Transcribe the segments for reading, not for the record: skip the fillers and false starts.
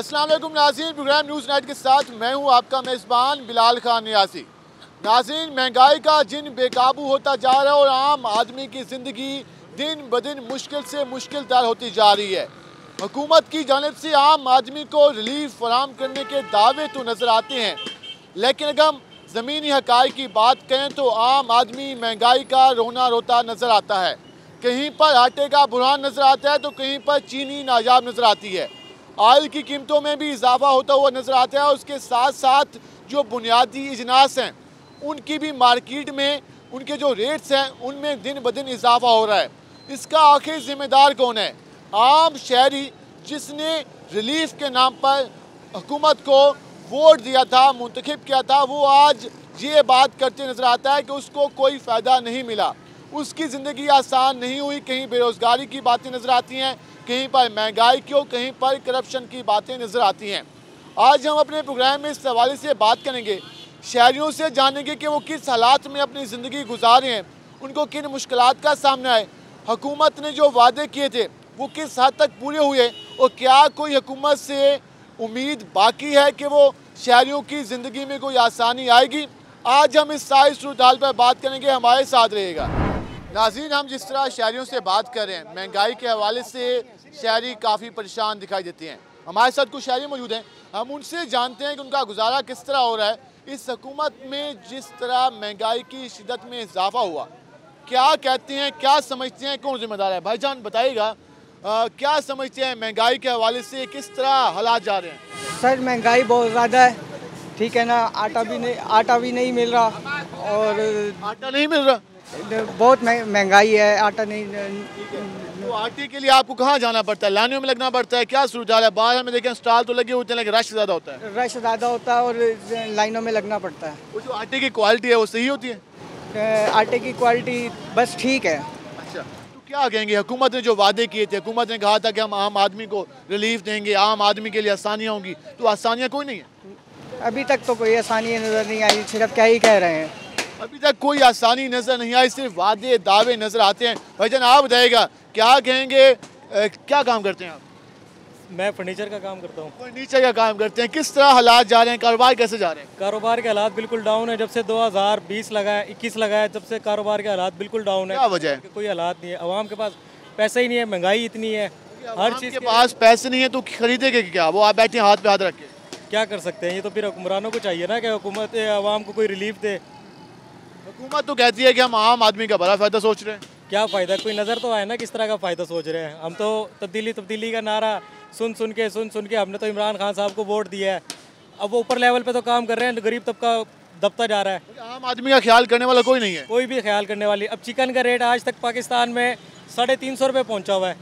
अस्सलाम वालेकुम नाज़रीन, प्रोग्राम न्यूज़ नाइट के साथ मैं हूं आपका मेज़बान बिलाल खान नियासी। नाज़रीन, महंगाई का जिन बेकाबू होता जा रहा है और आम आदमी की ज़िंदगी दिन ब दिन मुश्किल से मुश्किल तर होती जा रही है। हुकूमत की जानिब से आम आदमी को रिलीफ फराहम करने के दावे तो नज़र आते हैं, लेकिन अगर हम ज़मीनी हक़ाइक़ की बात करें तो आम आदमी महंगाई का रोना रोता नज़र आता है। कहीं पर आटे का बुरहान नज़र आता है तो कहीं पर चीनी नायाब नज़र आती है। ऑयल की कीमतों में भी इजाफा होता हुआ नज़र आता है और उसके साथ साथ जो बुनियादी इजनास हैं उनकी भी मार्केट में उनके जो रेट्स हैं उनमें दिन ब दिन इजाफा हो रहा है। इसका आखिर ज़िम्मेदार कौन है? आम शहरी जिसने रिलीफ के नाम पर हुकूमत को वोट दिया था, मुंतखब किया था, वो आज ये बात करते नज़र आता है कि उसको कोई फ़ायदा नहीं मिला, उसकी ज़िंदगी आसान नहीं हुई। कहीं बेरोज़गारी की बातें नज़र आती हैं, कहीं पर महंगाई की और कहीं पर करप्शन की बातें नज़र आती हैं। आज हम अपने प्रोग्राम में इस हवाले से बात करेंगे, शहरियों से जानेंगे कि वो किस हालात में अपनी ज़िंदगी गुजारे हैं, उनको किन मुश्किलात का सामना है, हुकूमत ने जो वादे किए थे वो किस हद तक पूरे हुए और क्या कोई हुकूमत से उम्मीद बाकी है कि वो शहरियों की ज़िंदगी में कोई आसानी आएगी। आज हम इस सारी सूरत हाल पर बात करेंगे, हमारे साथ रहेगा। नाज़रीन, हम जिस तरह शहरियों से बात कर रहे हैं, महंगाई के हवाले से शहरी काफ़ी परेशान दिखाई देते हैं। हमारे साथ कुछ शहरी मौजूद हैं, हम उनसे जानते हैं कि उनका गुजारा किस तरह हो रहा है। इस हुकूमत में जिस तरह महंगाई की शिद्दत में इजाफा हुआ, क्या कहते हैं, क्या समझते हैं, कौन जिम्मेदार है? भाईजान बताइएगा, क्या समझते हैं महंगाई के हवाले से किस तरह हालात जा रहे हैं? सर, महंगाई बहुत ज़्यादा है, ठीक है ना। आटा भी नहीं मिल रहा और आटा नहीं मिल रहा, बहुत महंगाई है। आटा नहीं। तो आटे के लिए आपको कहाँ जाना पड़ता है? लाइनों में लगना पड़ता है? क्या सूरत हाल है? बाहर में देखें स्टॉल तो लगे होते हैं लेकिन रश ज़्यादा होता है। रश ज़्यादा होता है और लाइनों में लगना पड़ता है। वो जो आटे की क्वालिटी है वो सही होती है? आटे की क्वालिटी बस ठीक है। अच्छा, तो क्या कहेंगे, हुकूमत ने जो वादे किए थे, हुकूमत ने कहा था कि हम आम आदमी को रिलीफ देंगे, आम आदमी के लिए आसानियाँ होंगी, तो आसानियाँ कोई नहीं है। अभी तक तो कोई आसानी नज़र नहीं आई, सिर्फ क्या ही कह रहे हैं। अभी तक कोई आसानी नज़र नहीं आई, सिर्फ वादे दावे नज़र आते हैं। भाईजान आप बताइएगा, क्या कहेंगे, क्या काम करते हैं आप? मैं फर्नीचर का काम करता हूँ। फर्नीचर का काम करते हैं। किस तरह हालात जा रहे हैं, कारोबार कैसे जा रहे हैं? कारोबार के हालात बिल्कुल डाउन है। जब से 2020 लगा है, 21 लगा है, जब से कारोबार के हालात बिल्कुल डाउन है। क्या वजह है? कोई हालात नहीं है, आवाम के पास पैसे ही नहीं है, महंगाई इतनी है, हर चीज़ के पास पैसे नहीं है तो खरीदेंगे क्या? वो आप बैठे हाथ पे हाथ रख के क्या कर सकते हैं? ये तो फिर हुक्मरानों को चाहिए ना कि हुकूमत आवाम को कोई रिलीफ दे। हुकूमत तो कहती है कि हम आम आदमी का बड़ा फ़ायदा सोच रहे हैं। क्या फ़ायदा? कोई नज़र तो आए ना किस तरह का फ़ायदा सोच रहे हैं। हम तो तब्दीली का नारा सुन सुन के हमने तो इमरान खान साहब को वोट दिया है। अब वो ऊपर लेवल पे तो काम कर रहे हैं, गरीब तबका दबता जा रहा है। आम आदमी का ख्याल करने वाला कोई नहीं है, कोई भी ख्याल करने वाली। अब चिकन का रेट आज तक पाकिस्तान में 350 रुपये पहुँचा हुआ है।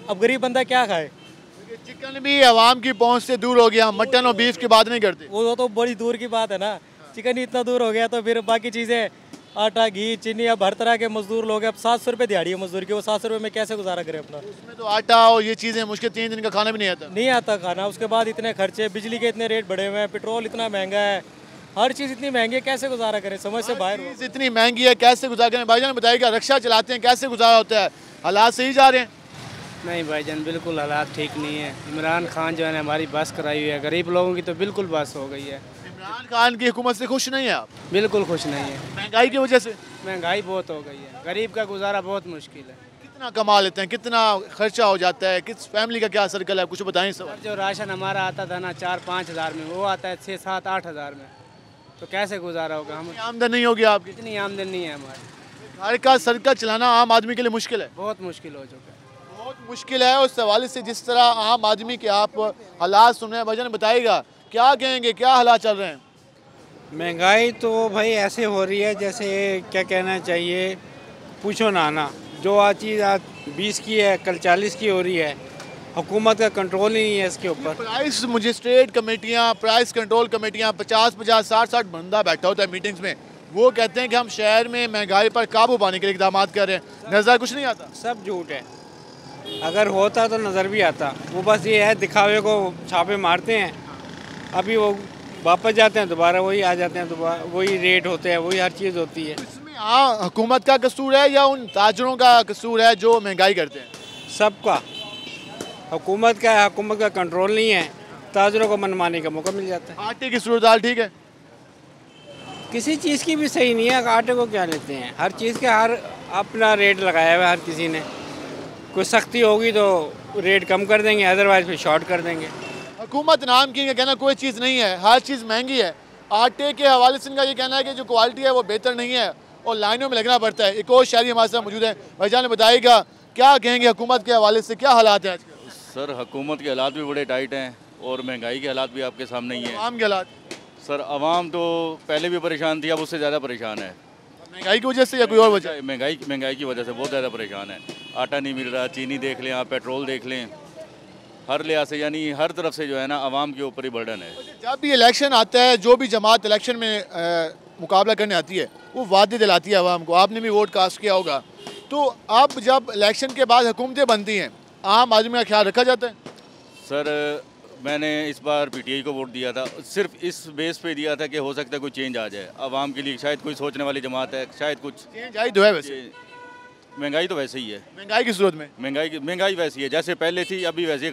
अब गरीब बंदा क्या खाए? चिकन भी आवाम की पहुंच से दूर हो गया, मटन और बीफ की बात नहीं करते। वो तो बड़ी दूर की बात है ना। चिकन ही इतना दूर हो गया तो फिर बाकी चीज़ें, आटा, घी, चीनी, अब हर तरह के मजदूर लोग हैं। अब 700 रुपये दिहाड़ी है मजदूर की, वो 700 रुपये में कैसे गुजारा करें अपना? उसमें तो आटा और ये चीज़ें मुश्किल, 3 दिन का खाना भी नहीं आता खाना। उसके बाद इतने खर्चे, बिजली के इतने रेट बढ़े हुए हैं, पेट्रोल इतना महंगा है, हर चीज़ इतनी महंगी है, कैसे गुजारा करें? समझ से बाहर। इतनी महंगी है, कैसे गुजारा करें? भाईजान बताइएगा, रिक्शा चलाते हैं, कैसे गुजारा होता है? हालात सही जा रहे हैं? नहीं भाईजान, बिल्कुल हालात ठीक नहीं है। इमरान खान जो है हमारी बस कराई हुई है, गरीब लोगों की तो बिल्कुल बस हो गई है। इमरान खान की हुकूमत से खुश नहीं है आप? बिल्कुल खुश नहीं है, महंगाई की वजह से। महंगाई बहुत हो गई है, गरीब का गुजारा बहुत मुश्किल है। कितना कमा लेते हैं, कितना खर्चा हो जाता है, किस फैमिली का क्या सर्कल है, कुछ बताएं सर। जो राशन हमारा आता था ना 4-5 हज़ार में, वो आता है 6-7-8 हज़ार में, तो कैसे गुजारा होगा? हम आमदन नहीं होगी आपकी? इतनी आमदन नहीं है हमारी। घर का सर्कल चलाना आम आदमी के लिए मुश्किल है, बहुत मुश्किल हो चुका है, बहुत मुश्किल है। उस हवाले से जिस तरह आम आदमी के आप हालात सुन रहे हैं, भाईजान बताइएगा, क्या कहेंगे, क्या हालात चल रहे हैं? महंगाई तो भाई ऐसे हो रही है जैसे क्या कहना चाहिए, पूछो ना। जो आज चीज़ आज 20 की है कल 40 की हो रही है। हुकूमत का कंट्रोल ही नहीं है इसके ऊपर। प्राइस मजिस्ट्रेट कमेटियाँ, प्राइस कंट्रोल कमेटियाँ, 50-50, 60-60 बंदा बैठा होता है मीटिंग्स में, वो कहते हैं कि हम शहर में महंगाई पर काबू पाने के लिए इकदाम कर रहे हैं, नज़र कुछ नहीं आता। सब झूठ है, अगर होता तो नज़र भी आता। वो बस ये है, दिखावे को छापे मारते हैं, अभी वो वापस जाते हैं, दोबारा वही आ जाते हैं, दोबारा वही रेट होते हैं, वही हर चीज़ होती है। इसमें हुकूमत का कसूर है या उन ताजरों का कसूर है जो महंगाई करते हैं? सबका, हुकूमत का कंट्रोल नहीं है, ताजरों को मनमाने का मौका मिल जाता है। आटे की सूरत हाल ठीक है? किसी चीज़ की भी सही नहीं है, आटे को क्या लेते हैं, हर चीज़ के हर अपना रेट लगाया हुआ है हर किसी ने। कोई सख्ती होगी तो रेट कम कर देंगे, अदरवाइज फिर शॉर्ट कर देंगे। हुकूमत नाम की का कहना कोई चीज़ नहीं है, हर चीज़ महंगी है। आटे के हवाले से इनका ये कहना है कि जो क्वालिटी है वो बेहतर नहीं है और लाइनों में लगना पड़ता है। एक और शहरी हमारे साथ मौजूद है, भाईजान बताइएगा क्या कहेंगे हुकूमत के हवाले से, क्या हालात है आज के? सर हुकूमत के हालात भी बड़े टाइट हैं और महंगाई के हालात भी आपके सामने ही हैं। आम के हालात? सर आवाम तो पहले भी परेशान थी, अब उससे ज़्यादा परेशान है। महंगाई की वजह से या कोई और वजह? महंगाई की वजह से बहुत ज़्यादा परेशान है। आटा नहीं मिल रहा, चीनी देख लें आप, पेट्रोल देख लें, हर लिहाज से यानी हर तरफ से जो है ना आवाम के ऊपर ही बर्डन है। जब भी इलेक्शन आता है, जो भी जमात इलेक्शन में मुकाबला करने आती है वो वादे दिलाती है आवाम को। आपने भी वोट कास्ट किया होगा, तो अब जब इलेक्शन के बाद हुकूमतें बनती हैं, आम आदमी का ख्याल रखा जाता है? सर मैंने इस बार पीटीआई को वोट दिया था, सिर्फ इस बेस पे दिया था कि हो सकता है कोई चेंज आ जाए आवाम के लिए, शायद कोई सोचने वाली जमात है, शायद कुछ चेंज आई तो है। वैसे महंगाई तो वैसे ही है, महंगाई की सूरत में महंगाई वैसी है जैसे पहले थी अभी वैसी है।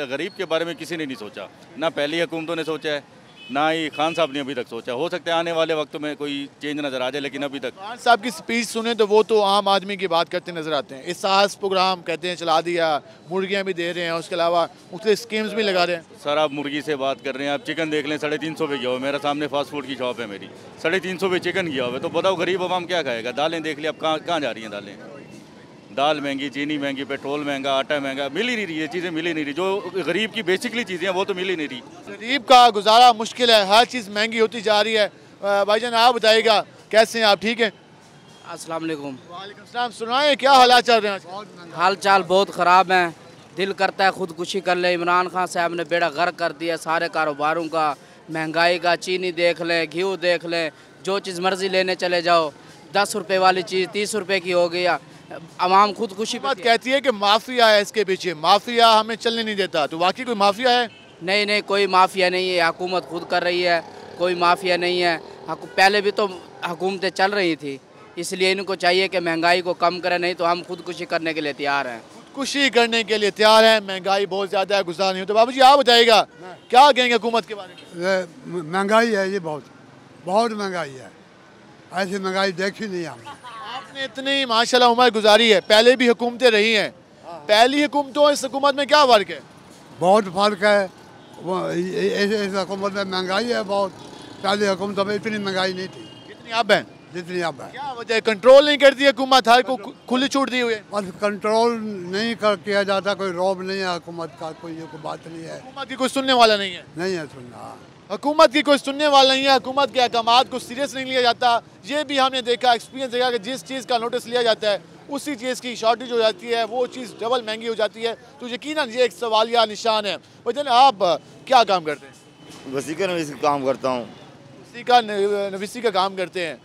गरीब के बारे में किसी ने नहीं सोचा, ना पहली हुकूमतों ने सोचा है, ना ही खान साहब ने अभी तक सोचा। हो सकता है आने वाले वक्त में कोई चेंज नज़र आ जाए, लेकिन अभी तक खान साहब की स्पीच सुने तो वो तो आम आदमी की बात करते नजर आते हैं। एहसास प्रोग्राम कहते हैं चला दिया, मुर्गियाँ भी दे रहे हैं, उसके अलावा मुख्तलिफ स्कीम्स भी लगा रहे हैं। सर आप मुर्गी से बात कर रहे हैं, आप चिकन देख लें 350 पे गया हुआ, मेरा सामने फास्ट फूड की शॉप है मेरी, 350 पे चिकन गया हुआ है। तो बताओ गरीब आवाम क्या खाएगा? दालें देख लिया, अब कहाँ जा रही हैं दालें? दाल महंगी, चीनी महंगी, पेट्रोल महंगा, आटा महंगा, मिल ही नहीं रही, ये चीज़ें मिल ही नहीं रही। जो गरीब की बेसिकली चीज़ें हैं वो तो मिल ही नहीं रही। गरीब का गुजारा मुश्किल है, हर चीज़ महंगी होती जा रही है। भाईजान आप बताइएगा कैसे हैं आप, ठीक हैं? अस्सलाम वालेकुम। वालेकुम सलाम। सुनाएं क्या हालात चल रहे हैं? हाल चाल बहुत ख़राब हैं, दिल करता है खुदकुशी कर ले। इमरान खान साहब ने बेड़ा गर्क कर दिया सारे कारोबारों का, महंगाई का। चीनी देख लें, घी देख लें, जो चीज़ मर्ज़ी लेने चले जाओ, 10 रुपये वाली चीज़ 30 रुपये की हो गई। आवाम खुदकुशी बात कहती है कि माफिया है इसके पीछे, माफिया हमें चलने नहीं देता। तो वाकई कोई माफिया है? नहीं नहीं, कोई माफिया नहीं है, हुकूमत खुद कर रही है, कोई माफिया नहीं है। पहले भी तो हुकूमतें चल रही थी, इसलिए इनको चाहिए कि महंगाई को कम करें, नहीं तो हम खुदकुशी करने के लिए तैयार हैं। खुदकुशी करने के लिए तैयार है, महंगाई बहुत ज़्यादा है, गुजारा नहीं होता। बाबू जी आप बताइएगा क्या कहेंगे हुकूमत के बारे में? महंगाई है, ये बहुत महंगाई है, ऐसी महंगाई देखी नहीं हमने। आपने इतनी माशाल्लाह उम्र गुजारी है, पहले भी हुकूमतें रही हैं, पहली हुकूमतों इस हुकूमत में क्या फ़र्क है? बहुत फ़र्क है। इस हुकूमत में महंगाई है बहुत, पहली हुकूमतों में इतनी महंगाई नहीं थी जितनी अब है। जितनी अब है। क्या वजह है? कंट्रोल नहीं करती हुकूमत, हर को खुली छूट दी हुई है। बस कंट्रोल नहीं किया जाता, कोई रौब नहीं है हुकूमत का, कोई बात नहीं है। हुकूमत की कोई सुनने वाला नहीं है। नहीं है सुनना, हुकूमत की कोई सुनने वाला नहीं है, हुकूमत के अहकामात को सीरियस नहीं लिया जाता। ये भी हमने देखा, एक्सपीरियंस देखा कि जिस चीज़ का नोटिस लिया जाता है उसी चीज़ की शॉर्टेज हो जाती है, वो चीज़ डबल महंगी हो जाती है। तो यकीनन ये एक सवालिया निशान है। वजह आप क्या काम करते हैं? वसीका नवीसी का काम करता हूँ। नवीसी का काम करते हैं,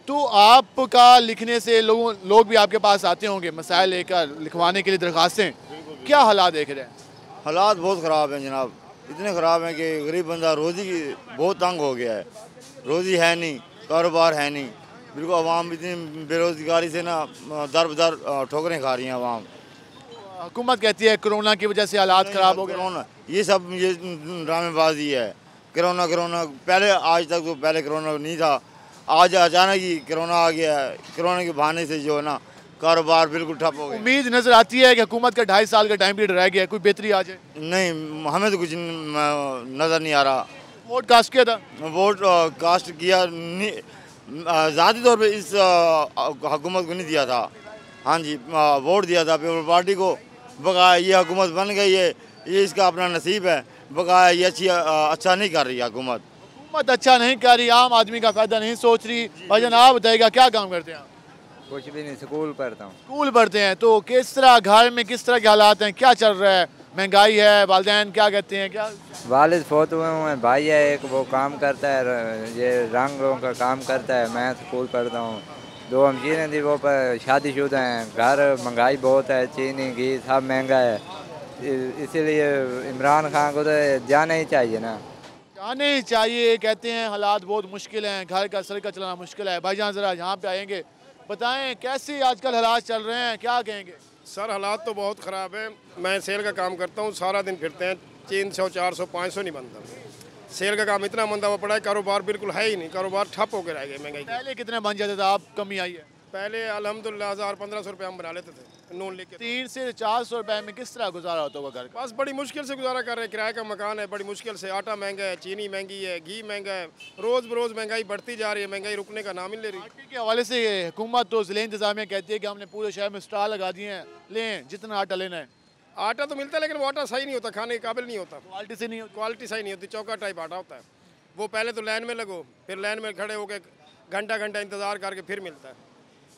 तो आपका लिखने से लोग भी आपके पास आते होंगे मसाइल लेकर, लिखवाने के लिए दरख्वास्तें। क्या हालात देख रहे हैं? हालात बहुत ख़राब हैं जनाब, इतने ख़राब हैं कि गरीब बंदा रोज़ी की बहुत तंग हो गया है। रोज़ी है नहीं, कारोबार है नहीं, बिल्कुल आवाम इतनी बेरोज़गारी से ना दर बदर ठोकरें खा रही हैं आवाम। हुकूमत कहती है कोरोना की वजह से हालात ख़राब हो गए। कोरोना ये ड्रामेबाजी है। कोरोना पहले, आज तक तो पहले कोरोना नहीं था, आज अचानक ही कोरोना आ गया है। कोरोना के बहाने से जो है ना कारोबार बिल्कुल ठप हो गया। उम्मीद नज़र आती है कि हुकूमत का 2.5 साल का टाइम पीरियड रह गया है, कोई बेहतरी आ जाए? नहीं, हमें तो कुछ नज़र नहीं आ रहा। वोट कास्ट किया था? वोट कास्ट किया, ज़ाती तौर पे इस हुकूमत को नहीं दिया था। हाँ जी, वोट दिया था पीपल पार्टी को। बकाया ये हुकूमत बन गई है, ये इसका अपना नसीब है। बकाया ये अच्छा नहीं कर रही हुकूमत। हुकूमत अच्छा नहीं कर रही, आम आदमी का फ़ायदा नहीं सोच रही। भाईजान आप बताइएगा क्या काम करते हैं आप? कुछ भी नहीं, स्कूल पढ़ता हूँ। स्कूल पढ़ते हैं, तो किस तरह घर में किस तरह के हालात हैं, क्या चल रहा है? महंगाई है, वालिदैन क्या कहते हैं? क्या वालिद फौत हुए हैं, भाई है एक, वो काम करता है, ये रंगों का काम करता है। मैं स्कूल पढ़ता हूँ। 2 हमशीरें थी, वो पर शादीशुदा हैं। घर महंगाई बहुत है, चीनी घी सब महंगा है, इसीलिए इमरान खान को तो जाना ही चाहिए ना। जाने ही चाहिए, कहते हैं हालात बहुत मुश्किल हैं, घर का सर का चलाना मुश्किल है। भाईजान ज़रा यहाँ पे आएंगे, बताएं कैसे आजकल हालात चल रहे हैं, क्या कहेंगे? सर हालात तो बहुत ख़राब हैं। मैं सेल का काम करता हूँ, सारा दिन फिरते हैं, 300 400 500 नहीं बनता। सेल का काम इतना मंदा हुआ पड़ा है, कारोबार बिल्कुल है ही नहीं, कारोबार ठप होकर रह गए महंगाई। पहले कितने बन जाते थे, आप कमी आई है? पहले अल्हम्दुलिल्लाह 1000-1500 रुपये हम बना लेते थे नून लेके। 300 से 400 रुपए में किस तरह गुजारा होता होगा घर का? बस बड़ी मुश्किल से गुजारा कर रहे हैं, किराए का मकान है, बड़ी मुश्किल से। आटा महंगा है, चीनी महंगी है, घी महंगा है, रोज़ बरोज़ महंगाई बढ़ती जा रही है, महंगाई रुकने का नाम ही ले रही है। आटे के हवाले से हुकूमत तो ज़िले इंतज़ामिया कहती है कि हमने पूरे शहर में स्टॉल लगा दिए हैं, लें जितना आटा लेना है। आटा तो मिलता है लेकिन वो आटा सही नहीं होता, खाने के काबिल नहीं होता, क्वालिटी से नहीं होती। क्वालिटी सही नहीं होती, चौका टाइप आटा होता है वो। पहले तो लाइन में लगो, फिर लाइन में खड़े होकर घंटा घंटा इंतज़ार करके फिर मिलता है।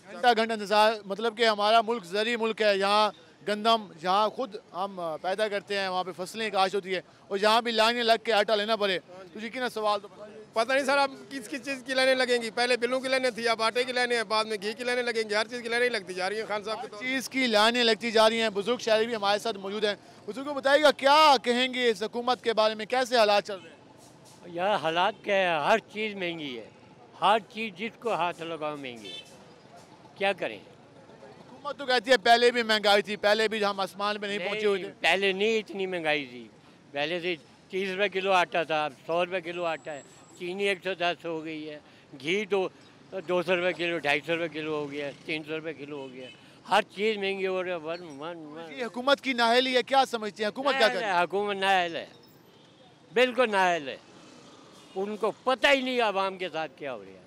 घंटा इंतजार, मतलब कि हमारा मुल्क ज़री मुल्क है, यहाँ गंदम जहाँ खुद हम पैदा करते हैं, वहाँ पे फसलें काश्त होती है, और जहाँ भी लाइनें लग के आटा लेना पड़े तो यकीन सवाल तो पता नहीं सर अब किस किस चीज़ की लाइनें लगेंगी। पहले बिलों की लाइनें थी, अब आटे की लाइनें हैं, बाद में घी की लाइनें लगेंगी, हर चीज़ की लाइनें लगती जा रही हैं। खान साहब की चीज़ की लाइनें लगती जा रही हैं। बुजुर्ग शहरी भी हमारे साथ मौजूद हैं। बुजुर्ग को बताइएगा क्या कहेंगे इस हुकूमत के बारे में, कैसे हालात चल रहे हैं? यार हालात क्या है, हर चीज़ महंगी है, हर चीज़ जिसको हाथ लगाओ महंगी है, क्या करें। हुकूमत तो कहती है पहले भी महंगाई थी, पहले भी हम आसमान पे नहीं पहुंचे हुए थे। पहले नहीं इतनी महंगाई थी, पहले से 30 रुपये किलो आटा था, अब 100 रुपये किलो आटा है, चीनी 110 हो गई है, घी 200 रुपये किलो, 250 रुपये किलो हो गया, 300 रुपये किलो हो गया, हर चीज़ महंगी हो रही है। ये हुकूमत की नाअहली है, क्या समझते हैं हुकूमत क्या करे? हुकूमत नाअहल है, बिल्कुल नाअहल है, उनको पता ही नहीं आवाम के साथ क्या हो रहा है,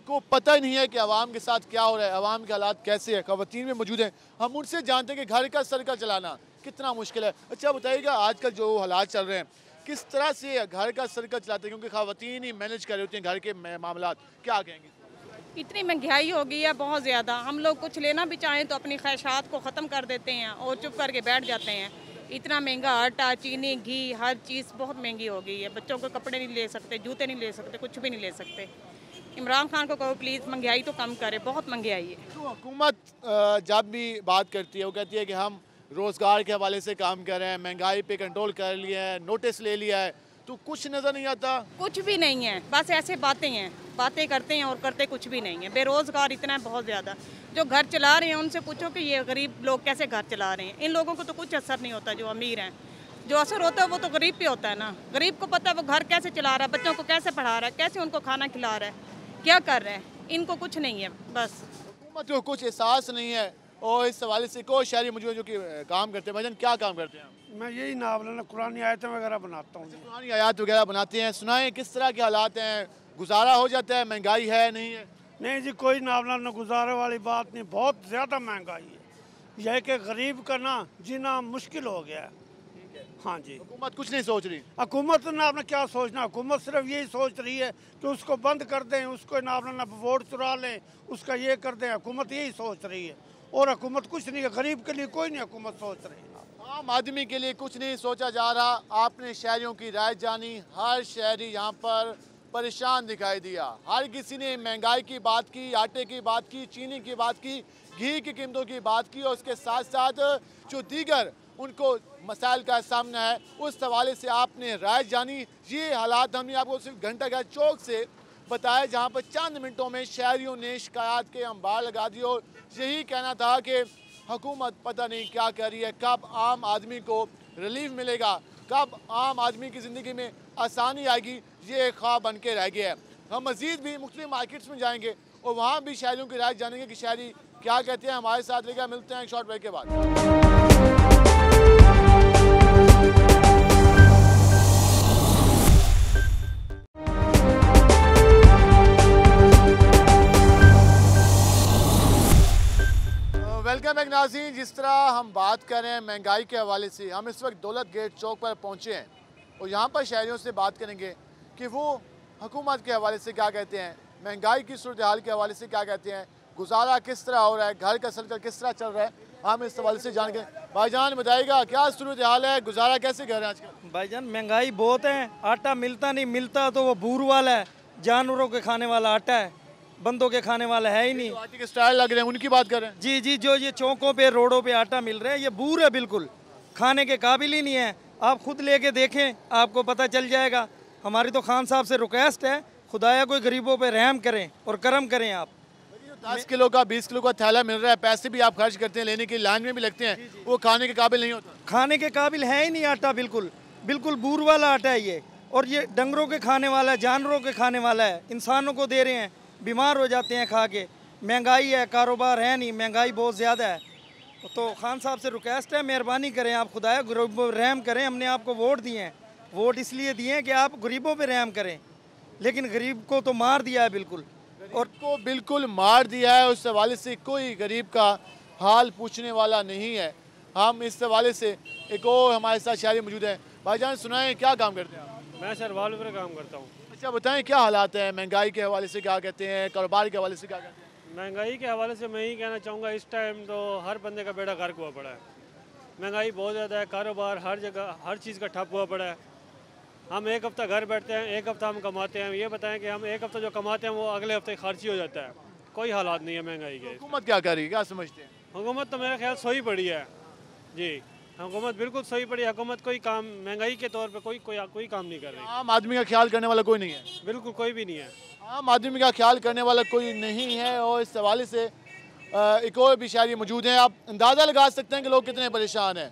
को पता ही नहीं है कि आवाम के साथ क्या हो रहा है, आवाम के हालात कैसे है। ख़वातीन में मौजूद हैं, हम उनसे जानते हैं कि घर का सर्कल चलाना कितना मुश्किल है। अच्छा बताइएगा आजकल जो हालात चल रहे हैं किस तरह से घर का सर्कल चलाते हैं, क्योंकि ख़वातीन ही मैनेज कर रही होती हैं घर के मामलात, क्या कहेंगे? इतनी महंगाई हो गई है बहुत ज़्यादा, हम लोग कुछ लेना भी चाहें तो अपनी ख्वाहिशात को ख़त्म कर देते हैं और चुप करके बैठ जाते हैं। इतना महंगा आटा, चीनी, घी, हर चीज़ बहुत महंगी हो गई है। बच्चों को कपड़े नहीं ले सकते, जूते नहीं ले सकते, कुछ भी नहीं ले सकते। इमरान खान को कहो प्लीज़ महंगाई तो कम करे, बहुत महंगाई है। तो हुकूमत जब भी बात करती है वो कहती है कि हम रोज़गार के हवाले से काम कर रहे हैं, महंगाई पे कंट्रोल कर लिया है, नोटिस ले लिया है, तो कुछ नज़र नहीं आता। कुछ भी नहीं है, बस ऐसे बातें हैं, बातें करते हैं और करते कुछ भी नहीं है। बेरोज़गार इतना है बहुत ज़्यादा, जो घर चला रहे हैं उनसे पूछो कि ये गरीब लोग कैसे घर चला रहे हैं। इन लोगों को तो कुछ असर नहीं होता, जो अमीर हैं। जो असर होता है वो तो गरीब पे होता है ना। गरीब को पता है वो घर कैसे चला रहा है, बच्चों को कैसे पढ़ा रहा है, कैसे उनको खाना खिला रहा है, क्या कर रहे हैं, इनको कुछ नहीं है। बस हुकूमत को कुछ एहसास नहीं है। और इस हवाले से कोई शहरी मौजूद जो कि काम करते हैं, भाईजान क्या काम करते हैं? मैं यही नावल कुरानी आयतें वगैरह बनाता हूँ। कुरानी आयत वगैरह बनाते हैं, सुनाएं किस तरह के हालात हैं, गुजारा हो जाता है, महंगाई है नहीं है? नहीं जी, कोई नावला न गुजारे वाली बात नहीं, बहुत ज़्यादा महंगाई है। यह कि गरीब का ना जीना मुश्किल हो गया है। हाँ जी, हुकूमत कुछ नहीं सोच रही। हुकूमत ने आपने क्या सोचना, हुकूमत सिर्फ यही सोच रही है कि उसको बंद कर दें, उसको ना वोट चुरा लें, उसका ये कर दें। हुकूमत यही सोच रही है और हुकूमत कुछ नहीं है, गरीब के लिए कोई नहीं हुकूमत सोच रही है। आम आदमी के लिए कुछ नहीं सोचा जा रहा। आपने शहरियों की राय जानी, हर शहरी यहाँ पर परेशान दिखाई दिया। हर किसी ने महंगाई की बात की, आटे की बात की, चीनी की बात की, घी की कीमतों की बात की, और उसके साथ साथ जो दीगर उनको मसाइल का सामना है उस हवाले से आपने राय जानी। ये हालात हमने आपको सिर्फ घंटा घर चौक से बताया, जहाँ पर चंद मिनटों में शहरियों ने शिकायत के अंबार लगा दिए और यही कहना था कि हुकूमत पता नहीं क्या कर रही है, कब आम आदमी को रिलीफ मिलेगा, कब आम आदमी की ज़िंदगी में आसानी आएगी, ये ख्वाब बन के रह गया है। हम मज़ीद भी मुख्तलिफ मार्केट्स में जाएंगे और वहाँ भी शहरियों की राय जानेंगे कि शहरी क्या कहते हैं। हमारे साथ लेकर मिलते हैं एक शॉर्ट ब्रेक के बाद। वेलकम बैक नाज़रीन। जिस तरह हम बात कर रहे हैं महंगाई के हवाले से, हम इस वक्त दौलत गेट चौक पर पहुंचे हैं और यहाँ पर शहरियों से बात करेंगे कि वो हुकूमत के हवाले से क्या कहते हैं, महंगाई की सूरत हाल के हवाले से क्या कहते हैं, गुजारा किस तरह हो रहा है, घर का सर्कल किस तरह चल रहा है, हम इस हवाले से जान के। भाईजान बताइएगा क्या सूरत हाल है, गुजारा कैसे कर रहे हैं आजकल? भाईजान महंगाई बहुत है, आटा मिलता नहीं, मिलता तो वो बूर वाला है, जानवरों के खाने वाला आटा है, बंदों के खाने वाला है ही नहीं। तो आटे के स्टाइल लग रहे हैं, उनकी बात कर रहे हैं? जी जी, जो ये चौकों पे रोडों पे आटा मिल रहा है ये बूर है, बिल्कुल खाने के काबिल ही नहीं है। आप खुद लेके देखें, आपको पता चल जाएगा। हमारी तो खान साहब से रिक्वेस्ट है, खुदाया कोई गरीबों पे रहम करें और करम करें। आप 10 किलो का 20 किलो का थैला मिल रहा है, पैसे भी आप खर्च करते हैं, लेने की लाइन में भी लगते हैं, वो खाने के काबिल नहीं होता। खाने के काबिल है ही नहीं आटा, बिल्कुल बिल्कुल बूर वाला आटा है ये, और ये डंगरों के खाने वाला है, जानवरों के खाने वाला है, इंसानों को दे रहे हैं, बीमार हो जाते हैं खा के। महंगाई है, कारोबार है नहीं, महंगाई बहुत ज़्यादा है। तो खान साहब से रिक्वेस्ट है, मेहरबानी करें आप, खुदाया गरीबों पर रहम करें। हमने आपको वोट दिए हैं, वोट इसलिए दिए हैं कि आप गरीबों पे रहम करें, लेकिन गरीब को तो मार दिया है बिल्कुल, और को बिल्कुल मार दिया है। उस हवाले से कोई गरीब का हाल पूछने वाला नहीं है। हम इस हवाले से एक और हमारे साथ शहरी मौजूद है। भाईजान सुनाएं, क्या काम करते हैं आप? मैं सर वाल पर काम करता हूँ। अच्छा बताएं, क्या हालात हैं महंगाई के हवाले से, क्या कहते हैं कारोबार के हवाले से, क्या कहते हैं? महंगाई के हवाले से मैं ही कहना चाहूँगा, इस टाइम तो हर बंदे का बेड़ा गर्क हुआ पड़ा है। महंगाई बहुत ज़्यादा है, कारोबार हर जगह हर चीज़ का ठप हुआ पड़ा है। हम एक हफ़्ता घर बैठते हैं, एक हफ़्ता हम कमाते हैं। ये बताएं कि हम एक हफ़्ता जो कमाते हैं वो अगले हफ्ते खर्च ही हो जाता है। कोई हालात नहीं है महंगाई के। हुकूमत क्या कर रही है, क्या समझते हैं? हुकूमत तो मेरा ख्याल सोई पड़ी है जी, हुकूमत बिल्कुल सोई पड़ी है। हुकूमत कोई काम महंगाई के तौर पे कोई काम नहीं कर रही। आम आदमी का ख्याल करने वाला कोई नहीं है, बिल्कुल कोई भी नहीं है। आम आदमी का ख्याल करने वाला कोई नहीं है। और इस हवाले से एक और भी शहरी मौजूद हैं। आप अंदाज़ा लगा सकते हैं कि लोग कितने परेशान हैं,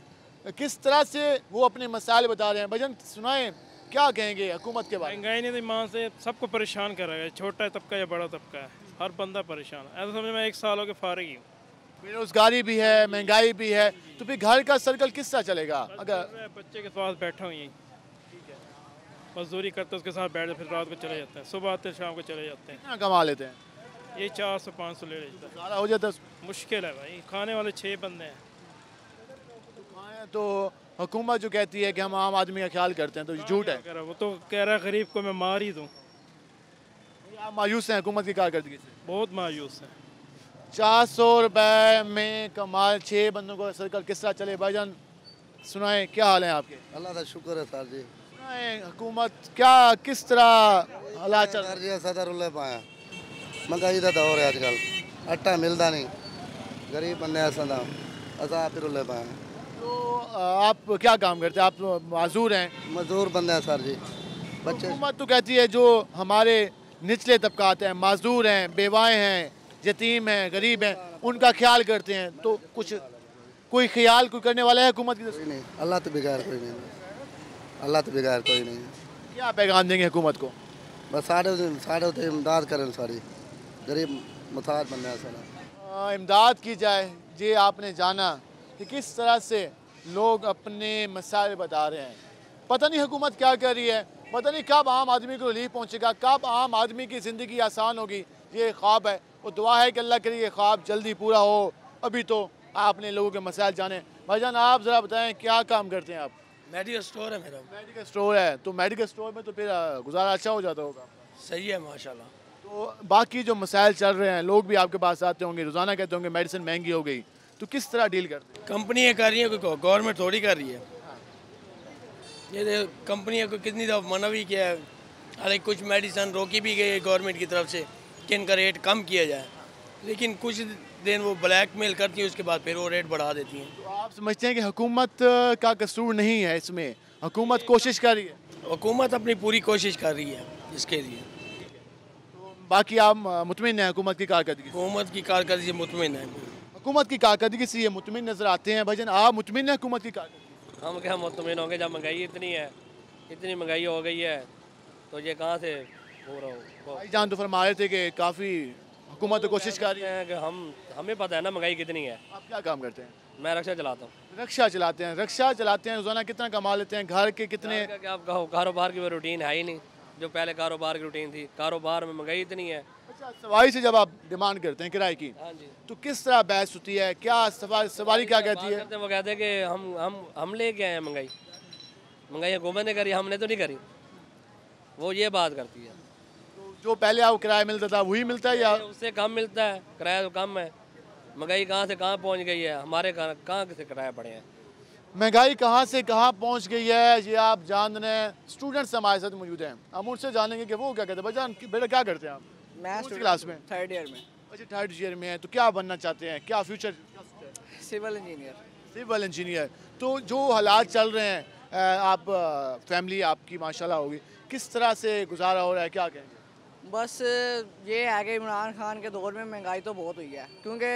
किस तरह से वो अपने मसाइल बता रहे हैं। भजन सुनाएं, क्या कहेंगे हुकूमत के बारे में? महंगाई ने मां से सबको परेशान कर रहा है, छोटा तबका या बड़ा तबका है, हर बंदा परेशान है। ऐसा समझ में 1 साल हो के फारिग ही हूँ। बेरोजगारी भी है, महंगाई भी है, तो फिर घर का सर्कल किस तरह चलेगा? अगर बच्चे के पास बैठा हूँ, यहीं मजदूरी करते उसके साथ बैठे, फिर रात को चले जाते हैं, सुबह आते हैं शाम को चले जाते हैं। कितना कमा लेते हैं? ये 400-500 ले लेता है। सारा हो जाता है? मुश्किल है भाई, खाने वाले 6 बंदे हैं। तो हुकूमत जो कहती है कि हम आम आदमी का ख्याल करते हैं, तो ये झूठ है। वो तो कह रहा है गरीब को मैं मार ही दूँ। आप मायूस हैं हुकूमत की कारकर्दगी से? बहुत मायूस है। 400 रुपए में कमाल 6 बंदों को सर्कल किस तरह चले? भाईजान सुनाएं, क्या हाल है आपके? अल्लाह का शुक्र है सर जी। सुनाएं, हुकूमत क्या किस तरह हालात चल रहे हैं? सदर उल्ले पाया महंगाई का दौर है आजकल, आटा मिलता नहीं, गरीब बंदे ऐसा फिर उल्ले पाया। तो आप क्या काम करते हैं? आप माजूर हैं? मजदूर बंदे हैं सर जी। बच्चे हुकूमत तो कहती है जो हमारे निचले तबकात हैं, माजूर हैं, बेवाएँ हैं, यतीम हैं, गरीब हैं, उनका ख्याल करते हैं। तो कुछ कोई ख्याल कोई करने वाला है हुकूमत की? कोई नहीं, अल्लाह तो बगैर कोई नहीं, अल्लाह तो बगैर कोई नहीं। क्या पैगाम देंगे हुकूमत को? बस साढ़े उतने इमदाद करें, सारी गरीब मुताज बंदे हैं सारा, इमदाद की जाए। ये आपने जाना कि किस तरह से लोग अपने मसाइल बता रहे हैं। पता नहीं हुकूमत क्या कर रही है, पता नहीं कब आम आदमी को रिलीफ पहुंचेगा, कब आम आदमी की ज़िंदगी आसान होगी। ये ख्वाब है, वो दुआ है कि अल्लाह करे ये ख्वाब जल्दी पूरा हो। अभी तो आपने लोगों के मसाइल जाने। भाईजान आप ज़रा बताएं, क्या काम करते हैं आप? मेडिकल स्टोर है मेरा। मेडिकल स्टोर है, तो मेडिकल स्टोर में तो फिर गुजारा अच्छा हो जाता होगा? सही है माशाल्लाह। तो बाकी जो मसाइल चल रहे हैं, लोग भी आपके पास आते होंगे, रोज़ाना कहते होंगे मेडिसिन महंगी हो गई, तो किस तरह डील करते हैं? कंपनियाँ कर रही हैं, कोई गवर्नमेंट थोड़ी कर रही है। ये कंपनियाँ को कितनी दफ़ा मना भी किया है, हालांकि कुछ मेडिसिन रोकी भी गई है गवर्नमेंट की तरफ से कि इनका रेट कम किया जाए, लेकिन कुछ दिन वो ब्लैकमेल करती है, उसके बाद फिर वो रेट बढ़ा देती हैं। तो आप समझते हैं कि हुकूमत का कसूर नहीं है इसमें? हुकूमत कोशिश कर रही है? हुकूमत अपनी पूरी कोशिश कर रही है इसके लिए। तो बाकी आप मुतमिन हैं हुकूमत की कारकर्दगी? हुकूमत की कारकर्दगी से मुतमिन है। हुकूमत की कारकर्दगी से ये मुतमिन नज़र आते हैं। भजन आप मुतमिन हैं हुकूमत की कारकर्दगी? हम क्या मुतमिन होंगे जब महंगाई इतनी है, इतनी महंगाई हो गई है, तो ये कहाँ से हो रहा हो? भाईजान तो फरमा रहे थे कि काफ़ी हुकूमत कोशिश कर रही है। कि हमें पता है ना महंगाई कितनी है। आप क्या काम करते हैं? मैं रक्षा चलाता हूँ। रक्षा चलाते हैं? रक्षा चलाते हैं, रोज़ाना कितना कमा लेते हैं? घर के कितने? क्या आप कहो, कारोबार की वो रूटीन है ही नहीं जो पहले कारोबार की रूटीन थी। कारोबार में महंगाई इतनी है। अच्छा, सवारी से जब आप डिमांड करते हैं किराए की, हाँ जी, तो किस तरह बहस होती है? क्या सवारी क्या कहती है? वो कहते हैं कि हम लेके आए हैं महंगाई, महंगाई हुकूमत ने करी, हमने तो नहीं करी। वो ये बात करती है। तो जो पहले आपको किराया मिलता था वही मिलता है या उससे कम मिलता है? किराया तो कम है। महंगाई कहाँ से कहाँ पहुँच गई है, हमारे कहाँ से किराया पड़े हैं। महंगाई कहाँ से कहाँ पहुँच गई है, ये आप जान रहे हैं। स्टूडेंट्स हमारे साथ मौजूद हैं, हम उनसे जानेंगे कि वो क्या कहते हैं। बजान बेटा क्या करते हैं आप? मैं क्लास में? 3rd ईयर में। अच्छा, 3rd ईयर में है, तो क्या बनना चाहते हैं? क्या future? Civil engineer. Civil engineer. तो जो हालात चल रहे हैं, आप फैमिली आपकी माशाल्लाह होगी, किस तरह से गुजारा हो रहा है, क्या कहेंगे? बस ये है कि इमरान खान के दौर में महंगाई तो बहुत हुई है, क्योंकि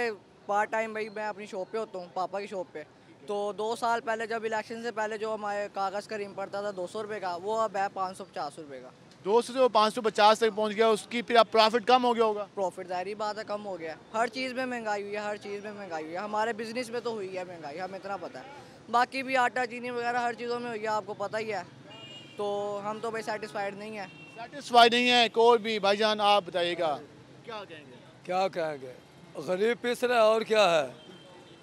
पार्ट टाइम भाई मैं अपनी शॉप पे होता हूँ, पापा की शॉप पे, तो 2 साल पहले जब इलेक्शन से पहले जो हमारे कागज़ का रीम पड़ता था 200 रुपये का, वो अब है 550 रुपये का। 200 से वो 550 तक पहुंच गया, उसकी फिर अब प्रॉफिट कम हो गया होगा। प्रॉफिट ज़ाहिर बात है कम हो गया। हर चीज़ में महंगाई हुई है, हर चीज़ में महंगाई हुई है। हमारे बिजनेस में तो हुई है महंगाई, हमें इतना पता है। बाकी भी आटा चीनी वगैरह हर चीज़ों में हुई है, आपको पता ही है। तो हम तो भाई सेटिस्फाइड नहीं है। सेटिस्फाइड नहीं है कोई भी। भाईजान आप बताइएगा क्या कहेंगे? क्या कहेंगे, गरीब पिस रहे और क्या है।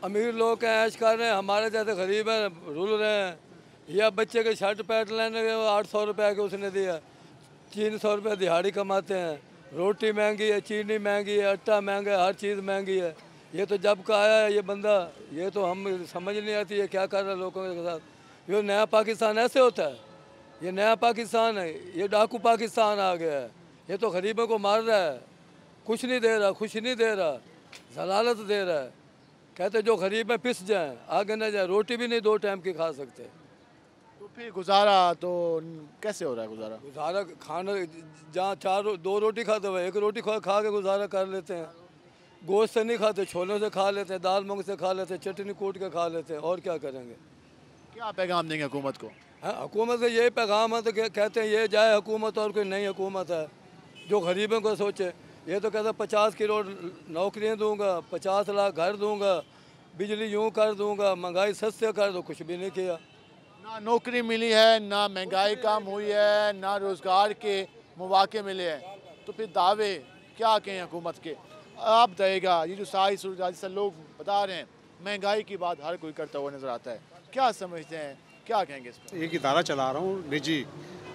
अमीर लोग का ऐश कर रहे हैं, हमारे जैसे गरीब हैं रुल रहे हैं। या बच्चे के शर्ट पैंट लेने के 800 रुपये के उसने दिया, 300 रुपये दिहाड़ी कमाते हैं। रोटी महंगी है, चीनी महंगी है, आटा महंगा है, हर चीज़ महंगी है। ये तो जब का आया है ये बंदा, ये तो हम समझ नहीं आती है क्या कर रहा है लोगों के साथ। ये नया पाकिस्तान ऐसे होता है, ये नया पाकिस्तान है, ये डाकू पाकिस्तान आ गया है। ये तो गरीबों को मार रहा है, कुछ नहीं दे रहा, खुश नहीं दे रहा, जलालत दे रहा है। कहते जो गरीब है पिस जाएं, आगे न जाए। रोटी भी नहीं 2 टाइम की खा सकते। तो फिर गुजारा तो कैसे हो रहा है? गुजारा खाना जहाँ 2 रोटी खाते हुए 1 रोटी खा के गुजारा कर लेते हैं। गोश्त से नहीं खाते, छोलों से खा लेते हैं, दाल मूंग से खा लेते हैं, चटनी कूट के खा लेते हैं। और क्या करेंगे? क्या पैगाम देंगे हुकूमत को? हाँ, हुकूमत से यही पैगाम है तो कहते हैं ये जाए हुकूमत और कोई नई हुकूमत है जो गरीबों को सोचे। ये तो कहता 50 करोड़ नौकरियाँ दूंगा, 50 लाख घर दूंगा, बिजली यूँ कर दूंगा, महंगाई सस्ते कर दो, कुछ भी नहीं किया। ना नौकरी मिली है, ना महंगाई कम हुई है, ना रोज़गार के मौके मिले हैं। तो फिर दावे क्या कहें हुकूमत के? आप बताइएगा। ये जो सारी सूरत से लोग बता रहे हैं, महंगाई की बात हर कोई करता हुआ नज़र आता है, क्या समझते हैं, क्या कहेंगे इस पर? एक इदारा चला रहा हूँ निजी,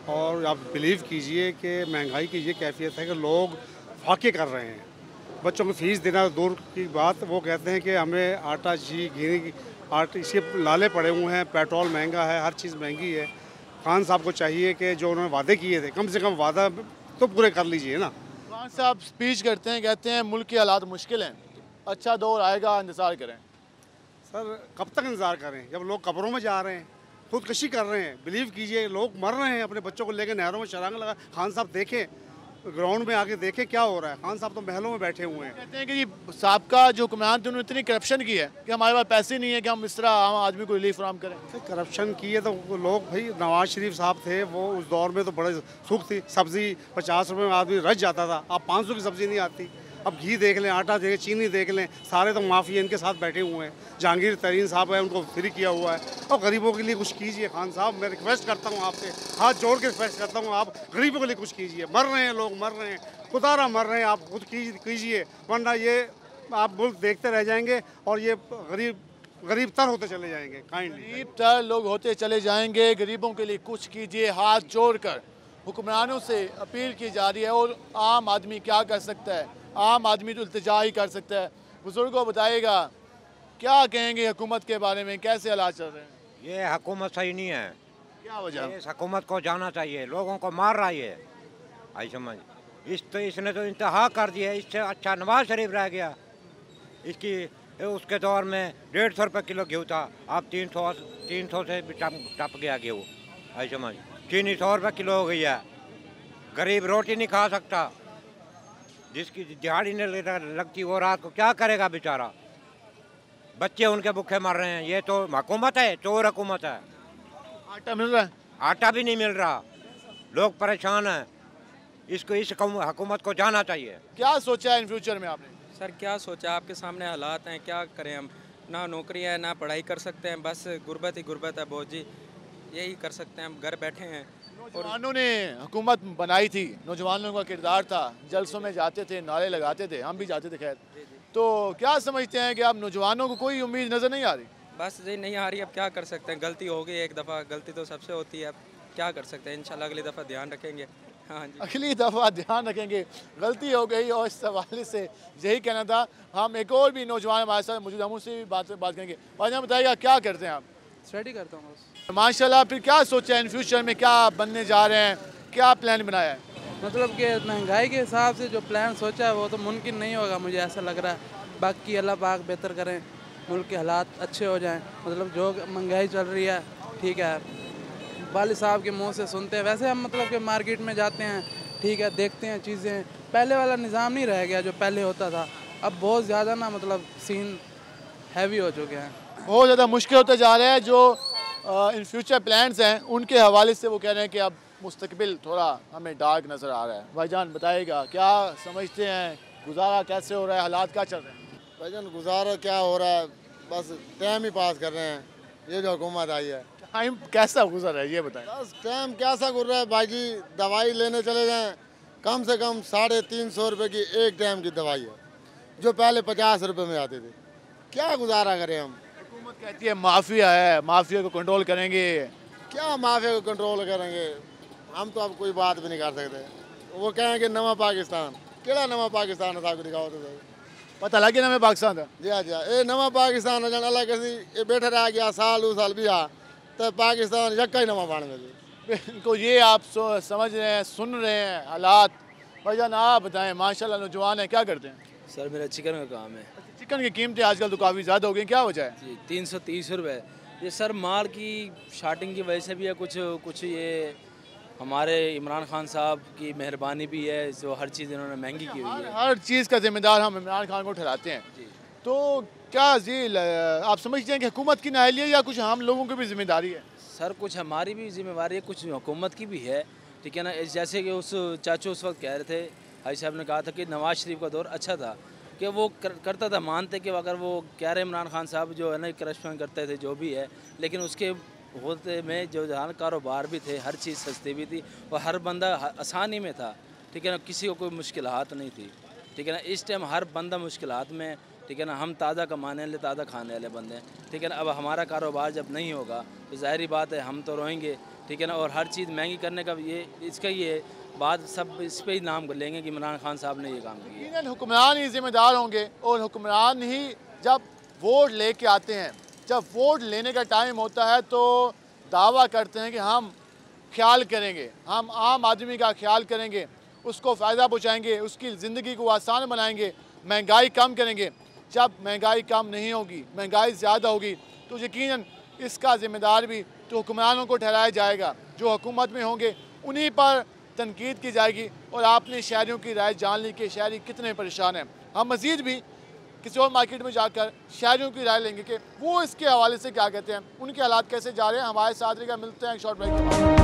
और आप बिलीव कीजिए कि महंगाई की ये कैफियत है कि लोग फाके कर रहे हैं। बच्चों को फीस देना दूर की बात, वो कहते हैं कि हमें आटा घी आटे इसके लाले पड़े हुए हैं, पेट्रोल महंगा है, हर चीज़ महंगी है। खान साहब को चाहिए कि जो उन्होंने वादे किए थे कम से कम वादा तो पूरे कर लीजिए ना। खान साहब स्पीच करते हैं, कहते हैं मुल्क के हालात मुश्किल हैं, अच्छा दौर आएगा, इंतज़ार करें। सर कब तक इंतज़ार करें जब लोग कब्रों में जा रहे हैं, खुदकशी कर रहे हैं। बिलीव कीजिए लोग मर रहे हैं, अपने बच्चों को लेकर नहरों में छलांग लगा। खान साहब देखें, ग्राउंड में आके देखें क्या हो रहा है। खान साहब तो महलों में बैठे हुए हैं। कहते हैं कि ये साहबका जो हुक्मरान थे उन्होंने इतनी करप्शन की है कि हमारे पास पैसे नहीं है कि हम इस तरह आम आदमी को रिलीफ फराहम करें। करप्शन की है तो लोग, भाई नवाज शरीफ साहब थे, वो उस दौर में तो बड़े सुख थी। सब्ज़ी 50 रुपये में आदमी रच जाता था, अब 500 की सब्ज़ी नहीं आती। अब घी देख लें, आटा देख लें, चीनी देख लें, सारे तो माफिया इनके साथ बैठे हुए हैं। जहांगीर तरीन साहब है, उनको फ्री किया हुआ है। और गरीबों के लिए कुछ कीजिए खान साहब, मैं रिक्वेस्ट करता हूँ आपसे, हाथ जोड़ के रिक्वेस्ट करता हूँ, आप गरीबों के लिए कुछ कीजिए। मर रहे हैं लोग, मर रहे हैं, खुदारा मर रहे हैं, आप खुद कीजिए, वरना ये आप मुल्क देखते रह जाएंगे और ये गरीब तर होते चले जाएंगे। गरीब तर लोग होते चले जाएंगे। गरीबों के लिए कुछ कीजिए, हाथ जोड़कर हुक्मरानों से अपील की जा रही है। और आम आदमी क्या कर सकता है? आम आदमी तो इल्तिजा ही कर सकता है। बुजुर्गों बताइएगा क्या कहेंगे हुकूमत के बारे में, कैसे हालात चल रहे हैं? ये हुकूमत सही नहीं है। क्या वजह? इस हुकूमत को जाना चाहिए, लोगों को मार रहा है। आई समझ, इसने तो इंतहा कर दिया। इससे अच्छा नवाज शरीफ रह गया। इसकी उसके दौर में 150 रुपये किलो गेहूँ था, अब 300 से भी टप गया गेहूँ। आई समझ, चीनी 100 रुपये किलो हो गई है। गरीब रोटी नहीं खा सकता, जिसकी दिहाड़ी नहीं लगती वो रात को क्या करेगा बेचारा। बच्चे उनके भूखे मर रहे हैं। ये तो हुकूमत है, चोर हुकूमत है। आटा मिल रहा है? आटा भी नहीं मिल रहा, लोग परेशान हैं। इसको इस हुकूमत को जाना चाहिए। क्या सोचा है इन फ्यूचर में आपने? सर क्या सोचा, आपके सामने हालात हैं, क्या करें हम। ना नौकरी है, ना पढ़ाई कर सकते हैं, बस गुर्बत ही गुर्बत है बहुत जी। यही कर सकते हैं, हम घर बैठे हैं। नौजवानों ने हुकूमत बनाई थी, नौजवानों का किरदार था, जलसों में जाते थे, नारे लगाते थे, हम भी जाते थे। खैर, तो क्या समझते हैं कि अब नौजवानों को कोई उम्मीद नज़र नहीं आ रही? बस जी नहीं आ रही, अब क्या कर सकते हैं। गलती हो गई एक दफ़ा, गलती तो सबसे होती है, अब क्या कर सकते हैं। इंशाल्लाह अगली दफ़ा ध्यान रखेंगे। हाँ जी, अगली दफ़ा ध्यान रखेंगे। गलती हो गई और इस हवाले से यही कहना था। हम एक और भी नौजवान हमारे साथ मौजूद, हम उससे भी बात करेंगे। भाई बताइएगा क्या करते हैं आप? स्टडी करता हूँ बस। माशाल्लाह, फिर क्या सोचा है इन फ्यूचर में, क्या बनने जा रहे हैं, क्या प्लान बनाया है? मतलब कि महंगाई के हिसाब से जो प्लान सोचा है वो तो मुमकिन नहीं होगा, मुझे ऐसा लग रहा है। बाकी अल्लाह पाक बेहतर करें, मुल्क के हालात अच्छे हो जाएं। मतलब जो महंगाई चल रही है, ठीक है, वालिद साहब के मुंह से सुनते हैं। वैसे हम मतलब कि मार्केट में जाते हैं, ठीक है, देखते हैं चीज़ें। पहले वाला निज़ाम नहीं रह गया जो पहले होता था। अब बहुत ज़्यादा ना मतलब सीन हैवी हो चुके हैं। बहुत ज़्यादा मुश्किल होता जा रहा है। जो इन फ्यूचर प्लान्स हैं उनके हवाले से वो कह रहे हैं कि अब मुस्तकबिल थोड़ा हमें डार्क नज़र आ रहा है। भाईजान बताइएगा क्या समझते हैं, गुजारा कैसे हो रहा है, हालात क्या चल रहे हैं? भाईजान गुजारा क्या हो रहा है, बस टाइम ही पास कर रहे हैं। ये जो हुकूमत आई है, टाइम कैसा गुजर रहा है ये बताएं। बस टाइम कैसा गुजर रहा है भाई जी, दवाई लेने चले जाएँ कम से कम 350 रुपये की एक टाइम की दवाई है, जो पहले 50 रुपये में आते थे। क्या गुजारा करें हम? हुकूमत कहती है माफिया है, माफिया को कंट्रोल करेंगे। क्या माफिया को कंट्रोल करेंगे? हम तो अब कोई बात भी नहीं कर सकते। वो कहेंगे नवा पाकिस्तान, केड़ा नवा पाकिस्तान है? साहब दिखाओ तो पता लगे नवा पाकिस्तान था। जी हाँ जी हाँ, ये नवा पाकिस्तान है। अल्लाह कैसी ये बैठे रह गया साल 2 साल भी आ तो पाकिस्तान यक्का ही नवा बन गया। बिल्कुल, ये आप समझ रहे हैं, सुन रहे हैं हालात। भाईजान आप बताएं, माशाल्लाह नौजवान है, क्या करते हैं? सर मेरा चिकन का काम है। चिकन की कीमतें आजकल तो काफ़ी ज़्यादा हो गई, क्या वजह है? जी 330 रुपये। ये सर माल की शार्टिंग की वजह से भी है, कुछ ये हमारे इमरान खान साहब की मेहरबानी भी है, जो हर चीज़ इन्होंने महंगी की हुई है। हर चीज़ का जिम्मेदार हम इमरान खान को ठहराते हैं। तो क्या जी आप समझते हैं कि हुकूमत की नाअहली है या कुछ हम लोगों की भी जिम्मेदारी है? सर कुछ हमारी भी जिम्मेवारी है, कुछ हुकूमत की भी है, ठीक है ना। जैसे कि उस चाचू उस वक्त कह रहे थे, हाजी साहब ने कहा था कि नवाज शरीफ का दौर अच्छा था, कि वो करता था, मानते कि अगर वो कह रहे इमरान खान साहब जो है ना करप्शन करते थे जो भी है, लेकिन उसके होते में जो जहाँ कारोबार भी थे, हर चीज़ सस्ती भी थी और हर बंदा आसानी में था, ठीक है ना। किसी को कोई मुश्किलात नहीं थी, ठीक है ना। इस टाइम हर बंदा मुश्किलात में, ठीक है ना। हम ताज़ा कमाने वाले, ताज़ा खाने वाले बंदे हैं, ठीक है ना। अब हमारा कारोबार जब नहीं होगा तो ज़ाहिरी बात है हम तो रोएंगे, ठीक है ना। और हर चीज़ महंगी करने का ये इसका ये बात सब इस पर ही नाम लेंगे कि इमरान खान साहब ने ये काम किया। हुक्मरान ही जिम्मेदार होंगे और हुक्मरान ही जब वोट लेके आते हैं, जब वोट लेने का टाइम होता है तो दावा करते हैं कि हम ख्याल करेंगे, हम आम आदमी का ख्याल करेंगे, उसको फ़ायदा पहुँचाएँगे, उसकी ज़िंदगी को आसान बनाएंगे, महंगाई कम करेंगे। जब महंगाई कम नहीं होगी, महंगाई ज़्यादा होगी, तो यकीनन इसका ज़िम्मेदार भी तो हुक्मरानों को ठहराया जाएगा। जो हुकूमत में होंगे उन्हीं पर तनकीद की जाएगी। और आपने शहरियों की राय जान ली कि शहरी कितने परेशान हैं। हम मज़ीद भी किसी और मार्केट में जाकर शहरियों की राय लेंगे कि वो इसके हवाले से क्या कहते हैं, उनके हालात कैसे जा रहे हैं। हमारे साथ रहेगा, मिलते हैं एक शॉर्ट ब्रेक के बाद।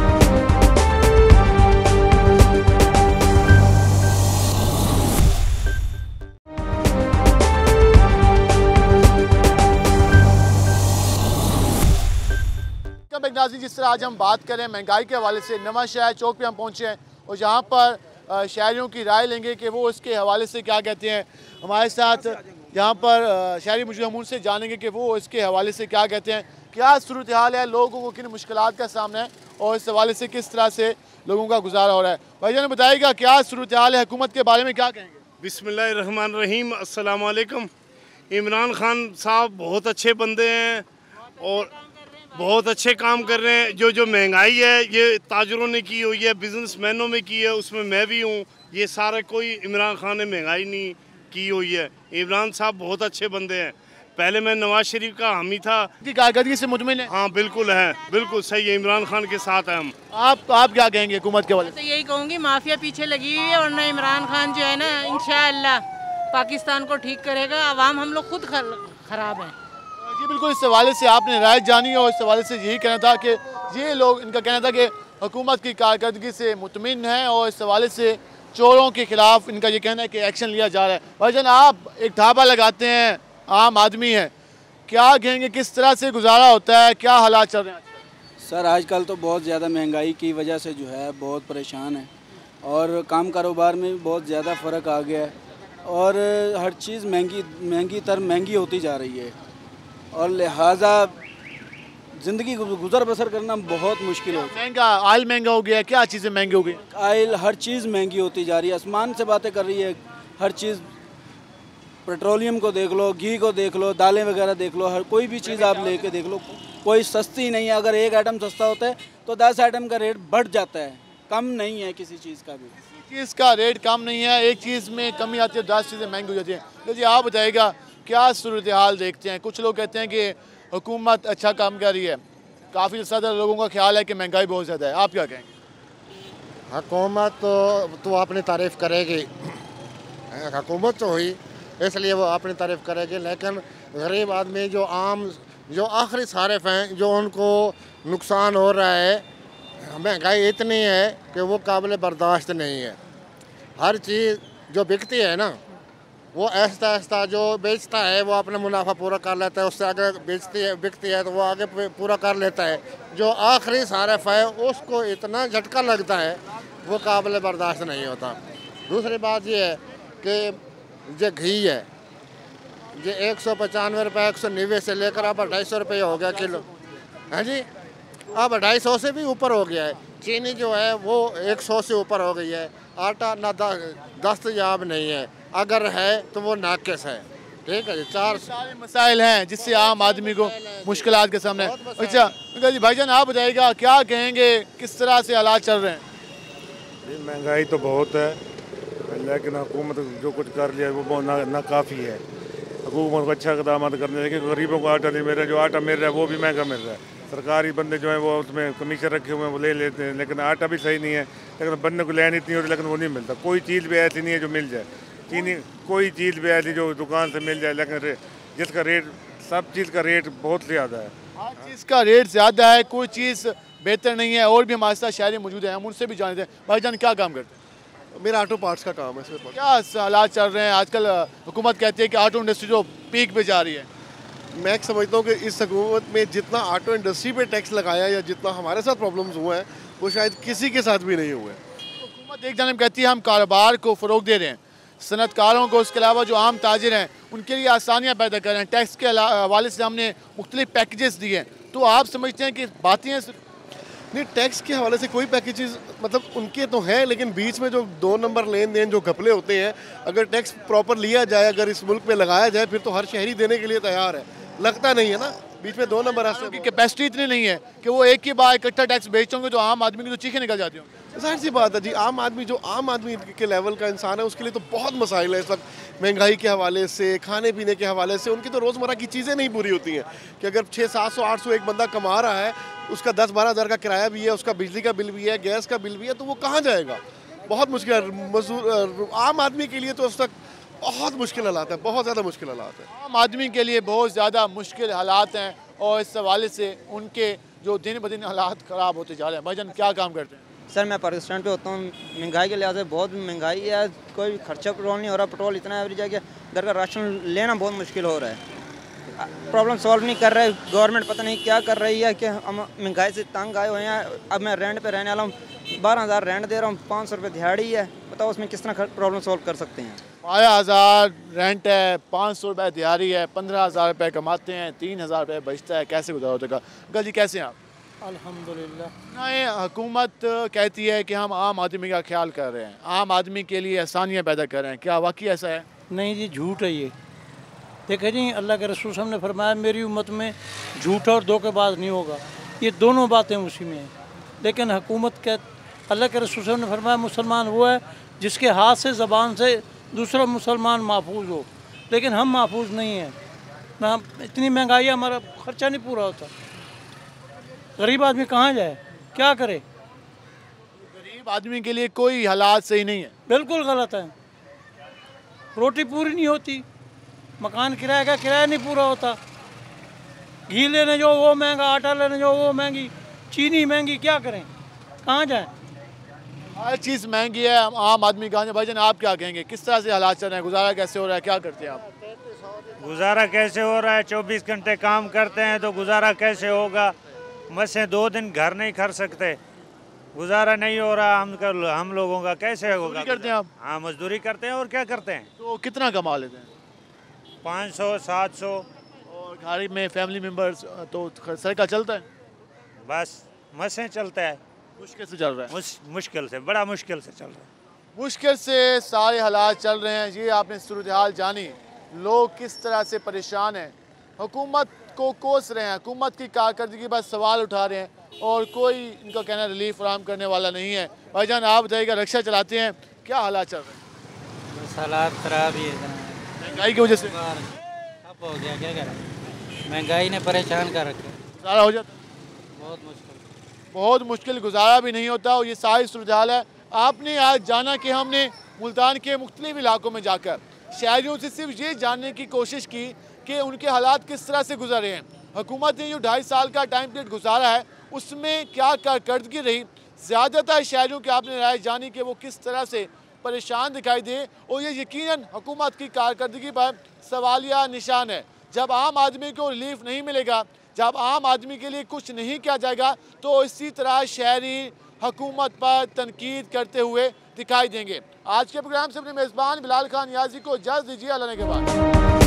नाज़रीन, जिस तरह आज हम बात करें महंगाई के हवाले से, नवा शहर चौक पे हम पहुँचे हैं और जहाँ पर शहरियों की राय लेंगे कि वो इसके हवाले से क्या कहते हैं। हमारे साथ यहाँ पर शहरी मौजूद, हम उनसे जानेंगे कि वो इसके हवाले से क्या कहते हैं, क्या सूरत हाल है, लोगों को किन मुश्किलात का सामना है और इस हवाले से किस तरह से लोगों का गुजारा हो रहा है। भाईजान बताइएगा क्या सूरत हाल है, हुकूमत के बारे में क्या कहेंगे? बिस्मिल्लाहिर्रहमानिर्रहीम, अस्सलाम वालेकुम। इमरान खान साहब बहुत अच्छे बंदे हैं और बहुत अच्छे काम कर रहे हैं। जो महंगाई है ये ताजरों ने की हुई है, बिजनेसमैनों में की है, उसमें मैं भी हूँ। ये सारा कोई इमरान खान ने महंगाई नहीं की हुई है। इमरान साहब बहुत अच्छे बंदे हैं। पहले मैं नवाज शरीफ का हामी था। कारकर्दगी से मुतमिन है? हाँ बिल्कुल है, बिल्कुल सही है, इमरान खान के साथ है हम। आप क्या कहेंगे हुकूमत के वाले? तो यही कहूँगी माफिया पीछे लगी हुई है और ना इमरान खान जो है ना इंशाअल्लाह पाकिस्तान को ठीक करेगा। अवाम हम लोग खुद खराब हैं। जी बिल्कुल, इस हवाले से आपने राय जानी और इस हवाले से यही कहना था कि ये लोग, इनका कहना था कि हुकूमत की कारकर्दगी से मुतमिन है और इस हवाले से चोरों के खिलाफ इनका ये कहना है कि एक्शन लिया जा रहा है। भाईजान आप एक ढाबा लगाते हैं, आम आदमी है, क्या कहेंगे किस तरह से गुजारा होता है, क्या हालात चल रहे हैं? सर आजकल तो बहुत ज़्यादा महंगाई की वजह से जो है बहुत परेशान है और काम कारोबार में भी बहुत ज़्यादा फ़र्क आ गया है और हर चीज़ महंगी होती जा रही है और लिहाजा ज़िंदगी गुजर बसर करना बहुत मुश्किल हो गया। महंगा आयल महंगा हो गया, क्या चीज़ें महंगी हो गई? आयल हर चीज़ महंगी होती जा रही है, आसमान से बातें कर रही है हर चीज़। पेट्रोलियम को देख लो, घी को देख लो, दालें वगैरह देख लो, हर कोई भी चीज़ आप लेके देख लो, कोई सस्ती नहीं है। अगर एक आइटम सस्ता होता है तो 10 आइटम का रेट बढ़ जाता है, कम नहीं है किसी चीज़ का भी। चीज़ का रेट कम नहीं है, एक चीज़ में कमी आती है, 10 चीज़ें महंगी हो जाती हैं। तो जी आप बताइएगा क्या सूरत हाल देखते हैं? कुछ लोग कहते हैं कि हुकूमत अच्छा काम कर रही है, काफ़ी ज़्यादा लोगों का ख्याल है कि महंगाई बहुत ज़्यादा है, आप क्या कहेंगे? हुकूमत तो अपनी तारीफ़ करेगी, हुकूमत तो हुई इसलिए वो अपनी तारीफ़ करेगी, लेकिन गरीब आदमी जो आम जो आखिरी सारिफ हैं जो उनको नुकसान हो रहा है, महंगाई इतनी है कि वो काबिल बर्दाश्त नहीं है। हर चीज़ जो बिकती है ना, वो ऐसा ऐसा जो बेचता है वो अपना मुनाफा पूरा कर लेता है, उससे आगे बिकती है तो वो आगे पूरा कर लेता है। जो आखिरी सारिफ है उसको इतना झटका लगता है वो काबिल बर्दाश्त नहीं होता। दूसरी बात ये है कि जो घी है ये 195 रुपये 190 से लेकर अब 250 रुपये हो गया किलो। हाँ जी, अब 250 से भी ऊपर हो गया है। चीनी जो है वो 100 से ऊपर हो गई है। आटा ना दस्तयाब नहीं है, अगर है तो वो नाकिस है। ठीक है जी, चार सारे मसाइल हैं जिससे आम आदमी को मुश्किलात के सामने। अच्छा जी, भाईजान आप बताइएगा क्या कहेंगे, किस तरह से हालात चल रहे हैं? जी महंगाई तो बहुत है, लेकिन हुकूमत जो कुछ कर लिया वो ना काफ़ी है। हुकूमत को अच्छा इक़दाम करने लगे, गरीबों को आटा नहीं मिल रहा, जो आटा मिल रहा है वो भी महंगा मिल रहा है। सरकारी बंदे जो हैं वो उसमें कमीशन रखे हुए हैं वो ले लेते हैं, लेकिन आटा भी सही नहीं है। लेकिन बंदे को लेनी इतनी होती, लेकिन वो नहीं मिलता। कोई चीज़ भी ऐसी नहीं है जो मिल जाए, चीनी कोई चीज़ भी ऐसी जो दुकान से मिल जाए, लेकिन जिसका रेट, सब चीज़ का रेट बहुत ज़्यादा है। हर चीज़ का रेट ज़्यादा है, कोई चीज़ बेहतर नहीं है। और भी हमारे साथ शहरी मौजूद हैं, हम उनसे भी जानते हैं। भाईजान क्या काम करते हैं? मेरा ऑटो पार्ट्स का काम है सर। क्या हालात चल रहे हैं आजकल? हुकूमत कहती है कि ऑटो इंडस्ट्री जो पीक पे जा रही है। मैं समझता हूँ कि इस हुकूमत में जितना ऑटो इंडस्ट्री पे टैक्स लगाया या जितना हमारे साथ प्रॉब्लम्स हुए हैं वो शायद किसी के साथ भी नहीं हुए। हुकूमत एक जानब कहती है हम कारोबार को फ़रोग दे रहे हैं, सनतकारों को, उसके अलावा जो आम ताजिर हैं उनके लिए आसानियाँ पैदा कर रहे हैं। टैक्स के हवाले से हमने मुख्तलिफ पैकेजेस दिए हैं, तो आप समझते हैं कि बातें नहीं, टैक्स के हवाले से कोई पैकेजेस मतलब उनके तो हैं, लेकिन बीच में जो 2 नंबर लेन देन जो घपले होते हैं, अगर टैक्स प्रॉपर लिया जाए, अगर इस मुल्क में लगाया जाए, फिर तो हर शहरी देने के लिए तैयार है। लगता नहीं है ना, बीच में 2 नंबर रास्ते की कैपेसिटी इतनी नहीं है कि वो एक ही बार इकट्ठा टैक्स बेचोगे तो आम आदमी की तो चीखें निकल जाती होंगी। जाहिर सी बात है जी, आम आदमी के लेवल का इंसान है, उसके लिए तो बहुत मसाइल है इस वक्त। महंगाई के हवाले से, खाने पीने के हवाले से, उनकी तो रोज़मर्रा की चीज़ें नहीं पूरी होती हैं। कि अगर 600-700 800 एक बंदा कमा रहा है, उसका 10-12 हज़ार का किराया भी है, उसका बिजली का बिल भी है, गैस का बिल भी है, तो वो कहाँ जाएगा? बहुत मुश्किल है। मजदूर आम आदमी के लिए तो उस तक बहुत मुश्किल हालात है, बहुत ज़्यादा मुश्किल हालात है। आम आदमी के लिए बहुत ज़्यादा मुश्किल हालात हैं और इस हवाले से उनके जो दिन ब दिन हालात ख़राब होते जा रहे हैं। भाईजान क्या काम करते हैं? सर मैं पाकिस्तान पे होता हूँ। महंगाई के लिहाज से बहुत महंगाई है, कोई खर्चा पेट्रोल नहीं हो रहा। पेट्रोल इतना एवरेज है कि घर का राशन लेना बहुत मुश्किल हो रहा है। प्रॉब्लम सॉल्व नहीं कर रहा है गवर्नमेंट, पता नहीं क्या कर रही है कि हम महंगाई से तंग आए हुए हैं। अब मैं रेंट पे रहने वाला हूँ, 12,000 रेंट दे रहा हूँ, 500 रुपये दिहाड़ी है। बताओ उसमें किस तरह प्रॉब्लम सॉल्व कर सकते हैं? 12,000 रेंट है, 500 रुपये दिहाड़ी है, 15,000 रुपये कमाते हैं, 3,000 रुपये बचता है, कैसे गुजारा होगा? अंकल जी कैसे हैं आप? अल्हम्दुलिल्लाह। नहीं, हुकूमत कहती है कि हम आम आदमी का ख्याल कर रहे हैं, आम आदमी के लिए आसानियाँ पैदा कर रहे हैं, क्या वाकई ऐसा है? नहीं जी, झूठ है ये। देखे जी, अल्लाह के रसूल साहब ने फरमाया मेरी उम्मत में झूठ और धोखेबाज नहीं होगा। ये दोनों बातें उसी में हैं। लेकिन हुकूमत के, अल्लाह के रसूल साहब ने फरमाया मुसलमान वो है जिसके हाथ से ज़बान से दूसरा मुसलमान महफूज हो, लेकिन हम महफूज नहीं हैं ना। इतनी महंगाई है, हमारा खर्चा नहीं पूरा होता। गरीब आदमी कहाँ जाए, क्या करे? गरीब आदमी के लिए कोई हालात सही नहीं है। बिल्कुल गलत है। रोटी पूरी नहीं होती, मकान किराए का किराया नहीं पूरा होता, घी लेने जो वो महंगा, आटा लेने जो वो महंगी, चीनी महंगी, क्या करें, कहाँ जाएं? हर चीज़ महंगी है, आम आदमी कहाँ जाए? भाईजान आप क्या कहेंगे, किस तरह से हालात चल रहे हैं, गुजारा कैसे हो रहा है, क्या करते हैं आप? गुजारा कैसे हो रहा है? 24 घंटे काम करते हैं तो गुजारा कैसे होगा? मसें 2 दिन घर नहीं खा सकते, गुजारा नहीं हो रहा। हम लोगों का कैसे होगा? करते हैं आप? हाँ, मजदूरी करते हैं और क्या करते हैं। तो कितना कमा लेते हैं? 500-700। और घर में फैमिली मेम्बर्स तो सर का चलता है? बस मसें चलता है। मुश्किल से चल रहा है? मुश्किल से, बड़ा मुश्किल से चल रहा है। मुश्किल से सारे हालात चल रहे हैं। ये आपने सूरत हाल जानी, लोग किस तरह से परेशान हैं, हुकूमत को कोस रहे हैं, हुकूमत की कारकर्दगी पर सवाल उठा रहे हैं और कोई इनका कहना रिलीफ फराहम करने वाला नहीं है। भाईजान आप बताइएगा, रिक्शा चलाते हैं, क्या हालात चल रहे हैं? बस हालात ख़राब ही है, महंगाई की वजह से अब हो गया, क्या करें, महंगाई ने परेशान कर रखा है। गुजारा हो जाता? बहुत मुश्किल, बहुत मुश्किल, गुजारा भी नहीं होता। और ये सारी सूरत हाल है। आपने आज जाना कि हमने मुल्तान के मुख्तलिफ इलाकों में जाकर शहरियों से सिर्फ ये जानने की कोशिश की कि उनके हालात किस तरह से गुजर रहे हैं। हुकूमत ने जो 2.5 साल का टाइम पीरियड गुजारा है उसमें क्या कारकर्दगी रही। ज़्यादातर शहरियों की आपने राय जानी कि वो किस तरह से परेशान दिखाई दे और ये यकीनन हुकूमत की कारकर्दगी पर सवालिया निशान है। जब आम आदमी को रिलीफ नहीं मिलेगा, जब आम आदमी के लिए कुछ नहीं किया जाएगा तो इसी तरह शहरी हुकूमत पर तनकीद करते हुए दिखाई देंगे। आज के प्रोग्राम से अपने मेज़बान बिलाल खान नियाज़ी को इजाज़त दीजिए। अल्लाह के बाद।